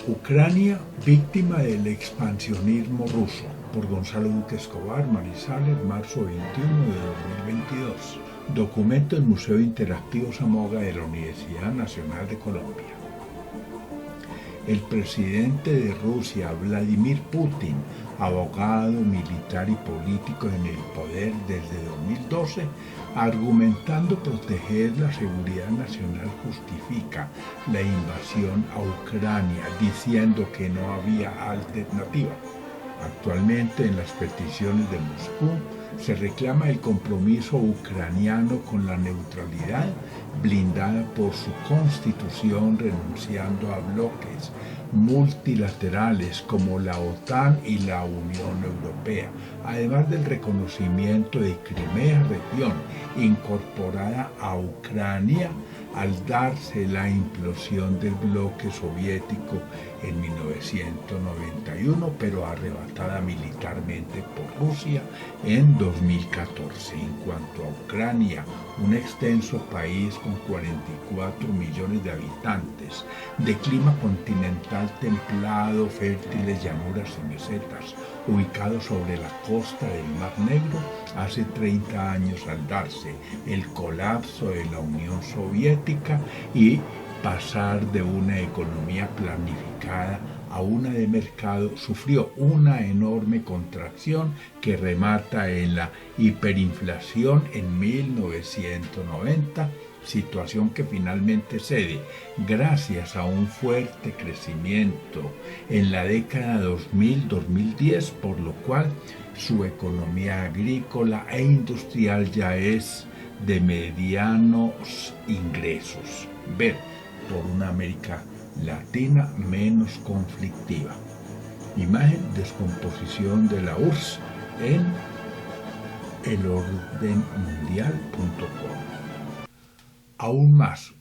Ucrania, víctima del expansionismo ruso, por Gonzalo Duque Escobar, Manizales, marzo 21 de 2022. Documento del Museo Interactivo Samoga de la Universidad Nacional de Colombia. El presidente de Rusia, Vladimir Putin, abogado, militar y político en el poder desde 2012, argumentando proteger la seguridad nacional, justifica la invasión a Ucrania, diciendo que no había alternativa. Actualmente, en las peticiones de Moscú, se reclama el compromiso ucraniano con la neutralidad blindada por su constitución, renunciando a bloques multilaterales como la OTAN y la Unión Europea, además del reconocimiento de Crimea, región incorporada a Ucrania al darse la implosión del bloque soviético en 1991, pero arrebatada militarmente por Rusia en 2014. En cuanto a Ucrania, un extenso país con 44 millones de habitantes, de clima continental templado, fértiles llanuras y mesetas, ubicado sobre la costa del Mar Negro, hace 30 años al darse el colapso de la Unión Soviética y pasar de una economía planificada a una de mercado, sufrió una enorme contracción que remata en la hiperinflación en 1990, situación que finalmente cede gracias a un fuerte crecimiento en la década 2000-2010, por lo cual su economía agrícola e industrial ya es de medianos ingresos. Ver por una América Latina menos conflictiva. Imagen: descomposición de la URSS en elordenmundial.com. Aún más,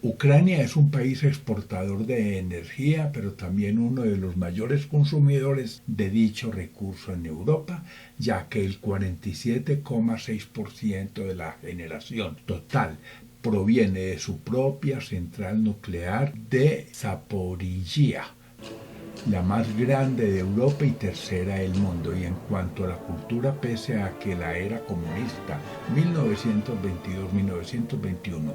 Ucrania es un país exportador de energía, pero también uno de los mayores consumidores de dicho recurso en Europa, ya que el 47,6% de la generación total proviene de su propia central nuclear de Zaporizhia, la más grande de Europa y tercera del mundo. Y en cuanto a la cultura, pese a que la era comunista 1922-1921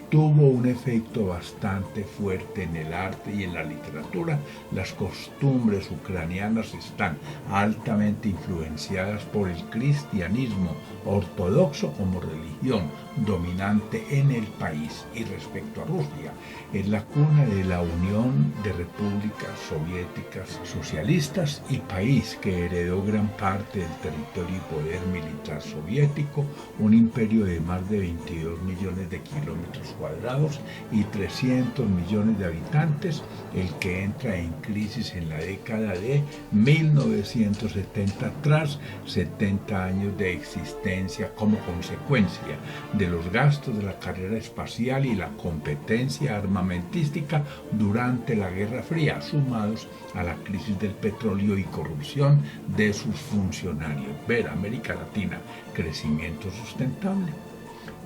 tuvo un efecto bastante fuerte en el arte y en la literatura, las costumbres ucranianas están altamente influenciadas por el cristianismo ortodoxo como religión dominante en el país. Y respecto a Rusia, es la cuna de la Unión de Repúblicas Soviéticas Socialistas y país que heredó gran parte del territorio y poder militar soviético, un imperio de más de 22 millones de kilómetros cuadrados y 300 millones de habitantes, el que entra en crisis en la década de 1970 tras 70 años de existencia como consecuencia de los gastos de la carrera espacial y la competencia armamentística durante la Guerra Fría, sumados a la crisis del petróleo y corrupción de sus funcionarios. Ver América Latina, crecimiento sustentable.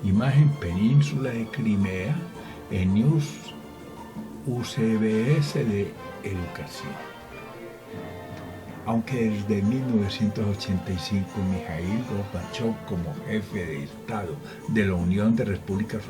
Imagen: península de Crimea en News UCBS de Educación. Aunque desde 1985 Mikhail Gorbachev, como jefe de Estado de la Unión de Repúblicas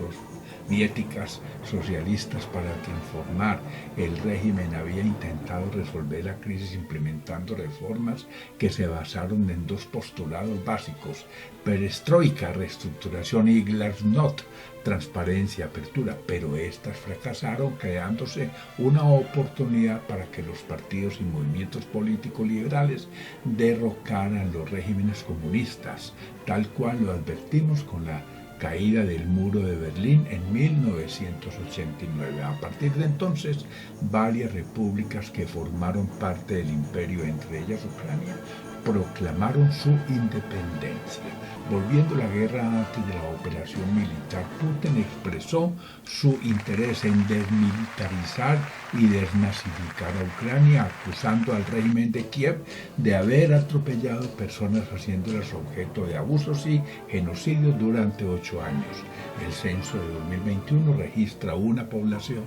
Soviéticas Socialistas para transformar el régimen, había intentado resolver la crisis implementando reformas que se basaron en dos postulados básicos: perestroika, reestructuración, y glasnost, transparencia, apertura, pero estas fracasaron, creándose una oportunidad para que los partidos y movimientos políticos liberales derrocaran los regímenes comunistas, tal cual lo advertimos con la caída del muro de Berlín en 1989. A partir de entonces, varias repúblicas que formaron parte del imperio, entre ellas Ucrania, proclamaron su independencia. Volviendo la guerra antes de la operación militar, Putin expresó su interés en desmilitarizar y desnazificar a Ucrania, acusando al régimen de Kiev de haber atropellado personas, haciéndolas objeto de abusos y genocidios durante 8 años. El censo de 2021 registra una población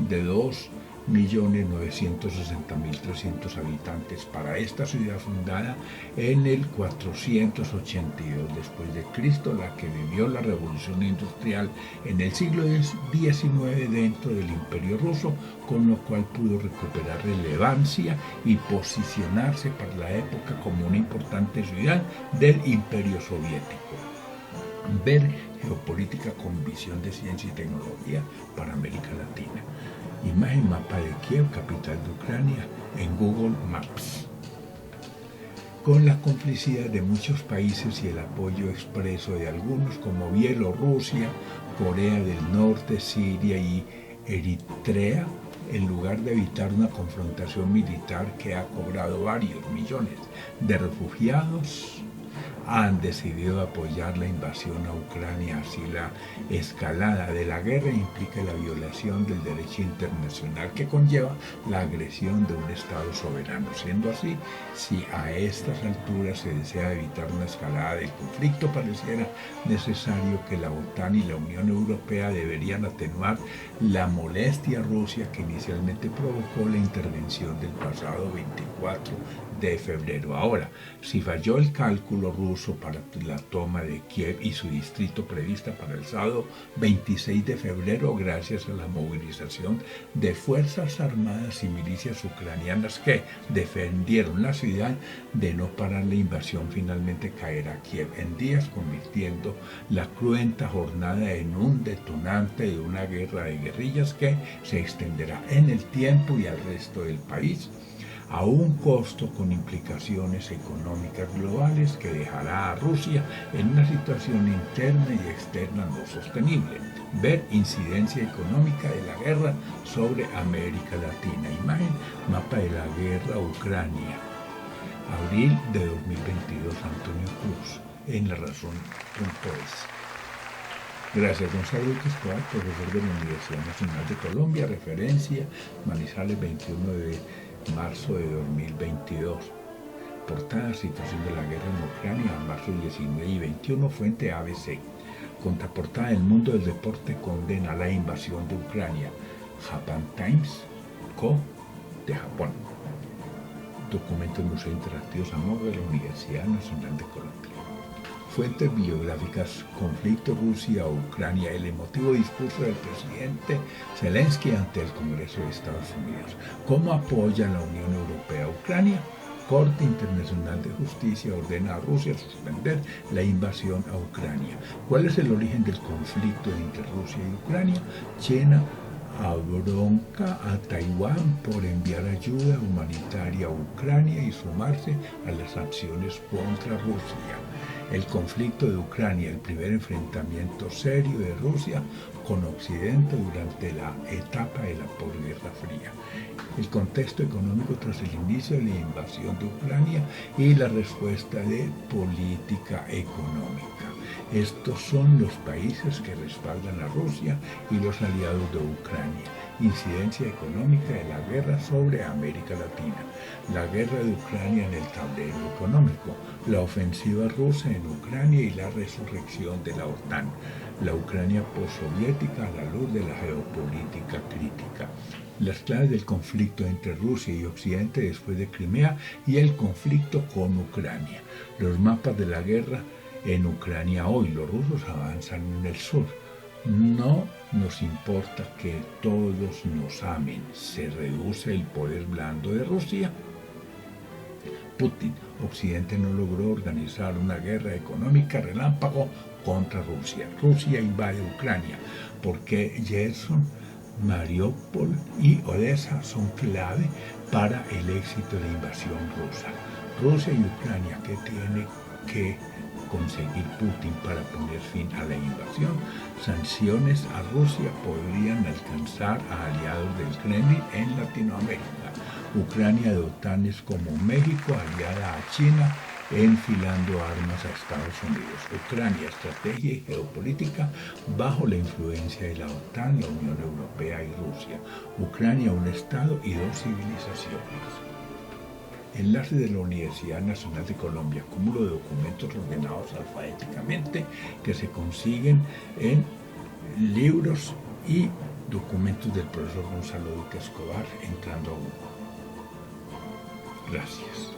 de 2 1.960.300 habitantes para esta ciudad fundada en el 482 después de Cristo, la que vivió la revolución industrial en el siglo XIX dentro del Imperio ruso, con lo cual pudo recuperar relevancia y posicionarse para la época como una importante ciudad del Imperio soviético. Ver geopolítica con visión de ciencia y tecnología para América Latina. Imagen mapa de Kiev, capital de Ucrania, en Google Maps. Con la complicidad de muchos países y el apoyo expreso de algunos como Bielorrusia, Corea del Norte, Siria y Eritrea, en lugar de evitar una confrontación militar que ha cobrado varios millones de refugiados, han decidido apoyar la invasión a Ucrania. Así la escalada de la guerra implica la violación del derecho internacional que conlleva la agresión de un Estado soberano. Siendo así, si a estas alturas se desea evitar una escalada del conflicto, pareciera necesario que la OTAN y la Unión Europea deberían atenuar la molestia rusa que inicialmente provocó la intervención del pasado 24 de febrero. Ahora, si falló el cálculo ruso para la toma de Kiev y su distrito prevista para el sábado 26 de febrero, gracias a la movilización de fuerzas armadas y milicias ucranianas que defendieron la ciudad, de no parar la invasión, finalmente caerá Kiev en días, convirtiendo la cruenta jornada en un detonante de una guerra de guerrillas que se extenderá en el tiempo y al resto del país, a un costo con implicaciones económicas globales que dejará a Rusia en una situación interna y externa no sostenible. Ver incidencia económica de la guerra sobre América Latina. Imagen, mapa de la guerra Ucrania. Abril de 2022, Antonio Cruz, en larazón.es. Gracias, Gonzalo Duque Escobar, profesor de la Universidad Nacional de Colombia, referencia Manizales 21 de marzo de 2022. Portada: situación de la guerra en Ucrania, marzo 19 y 21, fuente ABC. Contraportada: el mundo del deporte condena la invasión de Ucrania, Japan Times Co. de Japón. Documentos Museo Interactivo Zamora de la Universidad Nacional de Colombia. Fuentes bibliográficas: conflicto Rusia-Ucrania, el emotivo discurso del presidente Zelensky ante el Congreso de Estados Unidos. ¿Cómo apoya la Unión Europea a Ucrania? Corte Internacional de Justicia ordena a Rusia suspender la invasión a Ucrania. ¿Cuál es el origen del conflicto entre Rusia y Ucrania? China abronca a Taiwán por enviar ayuda humanitaria a Ucrania y sumarse a las sanciones contra Rusia. El conflicto de Ucrania, el primer enfrentamiento serio de Rusia con Occidente durante la etapa de la posguerra fría. El contexto económico tras el inicio de la invasión de Ucrania y la respuesta de política económica. Estos son los países que respaldan a Rusia y los aliados de Ucrania. Incidencia económica de la guerra sobre América Latina. La guerra de Ucrania en el tablero económico. La ofensiva rusa en Ucrania y la resurrección de la OTAN. La Ucrania postsoviética a la luz de la geopolítica crítica. Las claves del conflicto entre Rusia y Occidente después de Crimea y el conflicto con Ucrania. Los mapas de la guerra en Ucrania hoy. Los rusos avanzan en el sur. No nos importa que todos nos amen. Se reduce el poder blando de Rusia. Putin. Occidente no logró organizar una guerra económica relámpago contra Rusia. Rusia invade Ucrania porque Gerson, Mariupol y Odessa son clave para el éxito de la invasión rusa. Rusia y Ucrania, ¿qué tiene que conseguir Putin para poner fin a la invasión? Sanciones a Rusia podrían alcanzar a aliados del Kremlin en Latinoamérica. Ucrania de OTANes como México, aliada a China, enfilando armas a Estados Unidos. Ucrania, estrategia y geopolítica bajo la influencia de la OTAN, la Unión Europea y Rusia. Ucrania, un Estado y dos civilizaciones. Enlace de la Universidad Nacional de Colombia, cúmulo de documentos ordenados alfabéticamente que se consiguen en libros y Documentos del profesor Gonzalo Duque Escobar entrando a Google. Gracias.